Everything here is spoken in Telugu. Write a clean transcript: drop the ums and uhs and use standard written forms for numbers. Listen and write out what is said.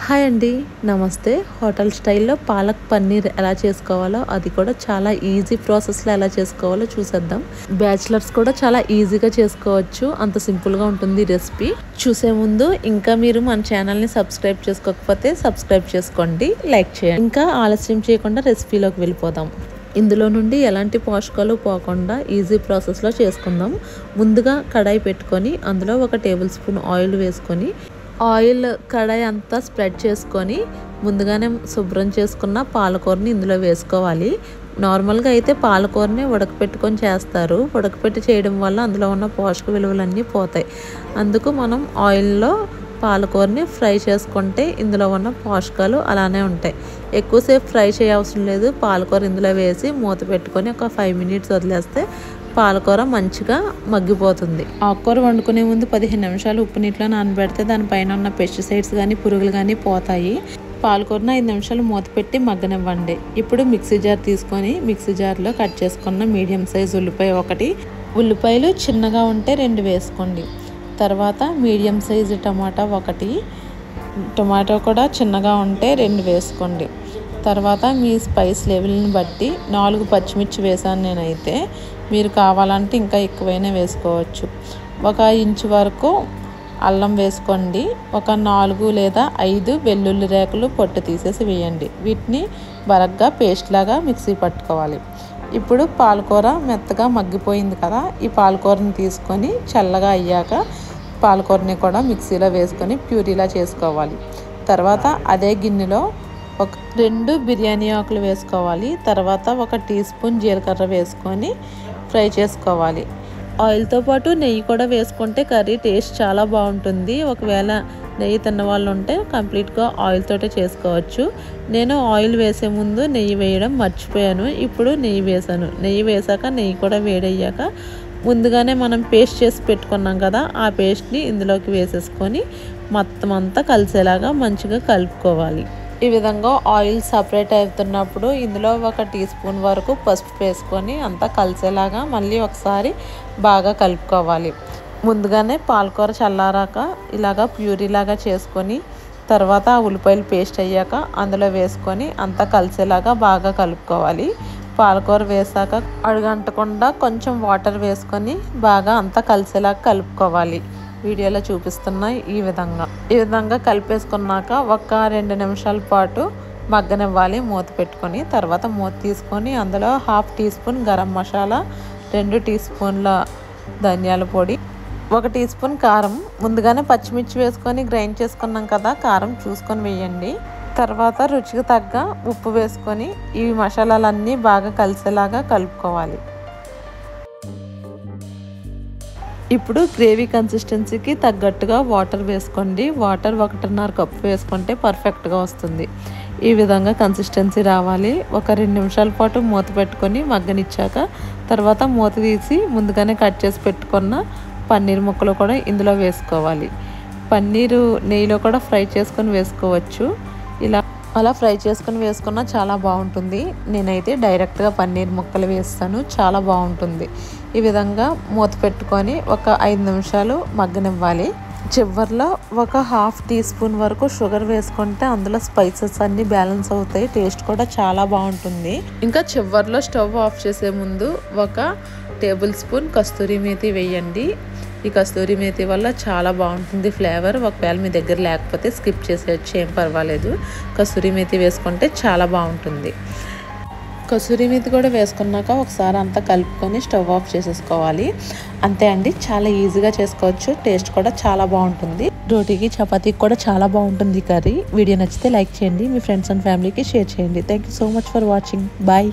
హాయ్ అండి, నమస్తే. హోటల్ స్టైల్లో పాలక్ పన్నీర్ ఎలా చేసుకోవాలో, అది కూడా చాలా ఈజీ ప్రాసెస్లో ఎలా చేసుకోవాలో చూసేద్దాం. బ్యాచిలర్స్ కూడా చాలా ఈజీగా చేసుకోవచ్చు, అంత సింపుల్గా ఉంటుంది రెసిపీ. చూసే ముందు ఇంకా మీరు మన ఛానల్ని సబ్స్క్రైబ్ చేసుకోకపోతే సబ్స్క్రైబ్ చేసుకోండి, లైక్ చేయండి. ఇంకా ఆలస్యం చేయకుండా రెసిపీలోకి వెళ్ళిపోదాం. ఇందులో నుండి ఎలాంటి పోషకాలు పోకుండా ఈజీ ప్రాసెస్లో చేసుకుందాం. ముందుగా కడాయి పెట్టుకొని అందులో 1 టేబుల్ స్పూన్ ఆయిల్ వేసుకొని, ఆయిల్ కడాయి అంతా స్ప్రెడ్ చేసుకొని ముందుగానే శుభ్రం చేసుకున్న పాలకూరని ఇందులో వేసుకోవాలి. నార్మల్గా అయితే పాలకూరని ఉడకపెట్టుకొని చేస్తారు. ఉడకపెట్టి చేయడం వల్ల అందులో ఉన్న పోషక విలువలన్నీ పోతాయి. అందుకు మనం ఆయిల్లో పాలకూరని ఫ్రై చేసుకుంటే ఇందులో ఉన్న పోషకాలు అలానే ఉంటాయి. ఎక్కువసేపు ఫ్రై చేయవసరం లేదు. పాలకూర ఇందులో వేసి మూత పెట్టుకొని ఒక 5 మినిట్స్ వదిలేస్తే పాలకూర మంచిగా మగ్గిపోతుంది. ఆకుకూర వండుకునే ముందు 15 నిమిషాలు ఉప్పు నీటిలో నానబెడితే దానిపైన ఉన్న పెస్టిసైడ్స్ కానీ పురుగులు కానీ పోతాయి. పాలకూరను 5 నిమిషాలు మూత పెట్టి మగ్గనివ్వండి. ఇప్పుడు మిక్సీ జార్ తీసుకొని మిక్సీ జార్లో కట్ చేసుకున్న మీడియం సైజ్ ఉల్లిపాయ 1, ఉల్లిపాయలు చిన్నగా ఉంటే 2 వేసుకోండి. తర్వాత మీడియం సైజు టమాటా 1, టమాటో కూడా చిన్నగా ఉంటే 2 వేసుకోండి. తర్వాత మీ స్పైస్ లెవెల్ని బట్టి 4 పచ్చిమిర్చి వేసాను నేనైతే. మీరు కావాలంటే ఇంకా ఎక్కువైనా వేసుకోవచ్చు. 1 ఇంచు వరకు అల్లం వేసుకోండి. 4 లేదా 5 వెల్లుల్లి రేకులు పొట్టు తీసేసి వేయండి. వీటిని బరగ్గా పేస్ట్ లాగా మిక్సీ పట్టుకోవాలి. ఇప్పుడు పాలకూర మెత్తగా మగ్గిపోయింది కదా, ఈ పాలకూరని తీసుకొని చల్లగా అయ్యాక పాలకూరని కూడా మిక్సీలో వేసుకొని ప్యూరీలా చేసుకోవాలి. తర్వాత అదే గిన్నెలో 2 బిర్యానీ ఆకులు వేసుకోవాలి. తర్వాత 1 టీ స్పూన్ జీలకర్ర వేసుకొని ఫ్రై చేసుకోవాలి. ఆయిల్తో పాటు నెయ్యి కూడా వేసుకుంటే కర్రీ టేస్ట్ చాలా బాగుంటుంది. ఒకవేళ నెయ్యి తిన్న వాళ్ళు ఉంటే కంప్లీట్గా ఆయిల్ తోటే చేసుకోవచ్చు. నేను ఆయిల్ వేసే ముందు నెయ్యి వేయడం మర్చిపోయాను. ఇప్పుడు నెయ్యి వేసాను. నెయ్యి వేసాక నెయ్యి కూడా వేడయ్యాక ముందుగానే మనం పేస్ట్ చేసి పెట్టుకున్నాం కదా, ఆ పేస్ట్ని ఇందులోకి వేసేసుకొని మొత్తం అంతా కలిసేలాగా మంచిగా కలుపుకోవాలి. ఈ విధంగా ఆయిల్ సపరేట్ అవుతున్నప్పుడు ఇందులో 1 టీ స్పూన్ వరకు పసుపు వేసుకొని అంతా కలిసేలాగా మళ్ళీ ఒకసారి బాగా కలుపుకోవాలి. ముందుగానే పాలకూర చల్లారాక ఇలాగా ప్యూరీలాగా చేసుకొని తర్వాత ఉల్లిపాయలు పేస్ట్ అయ్యాక అందులో వేసుకొని అంతా కలిసేలాగా బాగా కలుపుకోవాలి. పాలకూర వేసాక అడుగంటకుండా కొంచెం వాటర్ వేసుకొని బాగా అంతా కలిసేలాగా కలుపుకోవాలి. వీడియోలో చూపిస్తున్న ఈ విధంగా కలిపేసుకున్నాక 1-2 నిమిషాల పాటు మగ్గనివ్వాలి మూత పెట్టుకొని. తర్వాత మూత తీసుకొని అందులో 1/2 టీ స్పూన్ గరం మసాలా, 2 టీ స్పూన్ల ధనియాల పొడి, 1 టీ స్పూన్ కారం. ముందుగానే పచ్చిమిర్చి వేసుకొని గ్రైండ్ చేసుకున్నాం కదా, కారం చూసుకొని వేయండి. తర్వాత రుచికి తగ్గ ఉప్పు వేసుకొని ఈ మసాలాలన్నీ బాగా కలిసేలాగా కలుపుకోవాలి. ఇప్పుడు గ్రేవీ కన్సిస్టెన్సీకి తగ్గట్టుగా వాటర్ వేసుకోండి. వాటర్ 1.5 కప్పు వేసుకుంటే పర్ఫెక్ట్గా వస్తుంది. ఈ విధంగా కన్సిస్టెన్సీ రావాలి. 2 నిమిషాల పాటు మూత పెట్టుకొని మగ్గనిచ్చాక తర్వాత మూత తీసి ముందుగానే కట్ చేసి పెట్టుకున్న పన్నీర్ ముక్కలు కూడా ఇందులో వేసుకోవాలి. పన్నీరు నెయ్యిలో కూడా ఫ్రై చేసుకొని వేసుకోవచ్చు. అలా ఫ్రై చేసుకొని వేసుకున్నా చాలా బాగుంటుంది. నేనైతే డైరెక్ట్గా పన్నీర్ ముక్కలు వేస్తాను, చాలా బాగుంటుంది. ఈ విధంగా మూత పెట్టుకొని 5 నిమిషాలు మగ్గనివ్వాలి. చివరిలో 1/2 టీ స్పూన్ వరకు షుగర్ వేసుకుంటే అందులో స్పైసెస్ అన్నీ బ్యాలెన్స్ అవుతాయి, టేస్ట్ కూడా చాలా బాగుంటుంది. ఇంకా చివరిలో స్టవ్ ఆఫ్ చేసే ముందు 1 టేబుల్ స్పూన్ కస్తూరి మేతి వేయండి. ఈ కస్తూరి మేతి వల్ల చాలా బాగుంటుంది ఫ్లేవర్. ఒకవేళ మీ దగ్గర లేకపోతే స్కిప్ చేసేయచ్చు, ఏం పర్వాలేదు. కస్తూరి మేతి వేసుకుంటే చాలా బాగుంటుంది. కస్తూరి మేతి కూడా వేసుకున్నాక ఒకసారి అంతా కలుపుకొని స్టవ్ ఆఫ్ చేసేసుకోవాలి. అంతే అండి, చాలా ఈజీగా చేసుకోవచ్చు. టేస్ట్ కూడా చాలా బాగుంటుంది. రోటీకి చపాతీకి కూడా చాలా బాగుంటుంది కర్రీ. వీడియో నచ్చితే లైక్ చేయండి, మీ ఫ్రెండ్స్ అండ్ ఫ్యామిలీకి షేర్ చేయండి. Thank you so much for watching. Bye.